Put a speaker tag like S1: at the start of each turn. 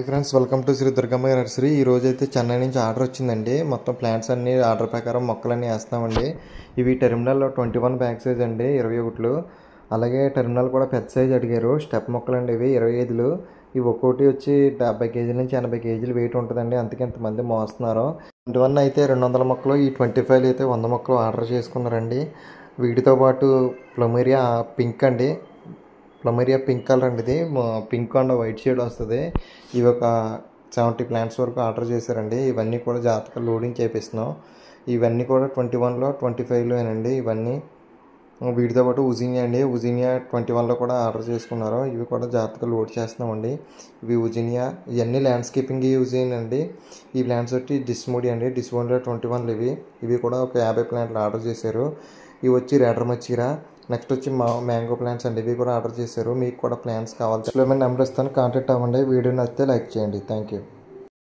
S1: Friends, welcome to Shri Durgamma nursery. ఈ రోజు అయితే చెన్నై నుంచి ఆర్డర్ వచ్చిందండి. మొత్తం ప్లాంట్స్ అన్ని ఆర్డర్ ప్రకారం మొక్కలన్నీ వేస్తామండి. ఇవి టెర్మినల్ 21 బ్యాక్ సైజ్ అండి, 21. అలాగే టెర్మినల్ కూడా పెద్ద సైజ్ అడిగారు. స్టెప్ మొక్కలు అండి, ఇవి 25. ఇవి ఒక్కోటి వచ్చి 70 కేజీల నుంచి 80 కేజీలు వెయిట్ ఉంటుందండి. అందుకే ఇంతమంది మోస్తున్నారు. 21 అయితే 200 మొక్కలు, ఈ 25 అయితే 100 మొక్కలు ఆర్డర్ చేసుకున్నారండి. వీటితో పాటు ప్లమేరియా పింక్ అండి, ప్లమేరియా పింక్ కలర్ అండి. ఇది పింక్ అండ్ వైట్ షేడ్ వస్తుంది. ఇవి ఒక 70 ప్లాంట్స్ వరకు ఆర్డర్ చేశారండి. ఇవన్నీ కూడా జాగ్రత్తగా లోడింగ్ చేపిస్తున్నాం. ఇవన్నీ కూడా 21లో 25లోనండి. ఇవన్నీ వీటితో పాటు ఉజినియా అండి, ఉజినియా 21లో కూడా ఆర్డర్ చేసుకున్నారు. ఇవి కూడా జాగ్రత్తగా లోడ్ చేస్తున్నామండి. ఇవి ఉజినియా, ఇవన్నీ ల్యాండ్స్కేపింగ్ యూజిన్ అండి. ఈ ప్లాంట్స్ వచ్చి డిస్మోడి అండి, డిస్మోడిలో 21 ఇవి కూడా ఒక 50 ప్లాంట్లు ఆర్డర్ చేశారు. ఇవి వచ్చి రెడర్ మచ్చీరా. నెక్స్ట్ వచ్చి మ్యాంగో ప్లాంట్స్ అండి, ఇవి కూడా ఆర్డర్ చేశారు. మీకు కూడా ప్లాంట్స్ కావాలి, నెంబర్ ఇస్తాను, కాంటాక్ట్ అవ్వండి. వీడియో నచ్చితే లైక్ చేయండి. Thank you.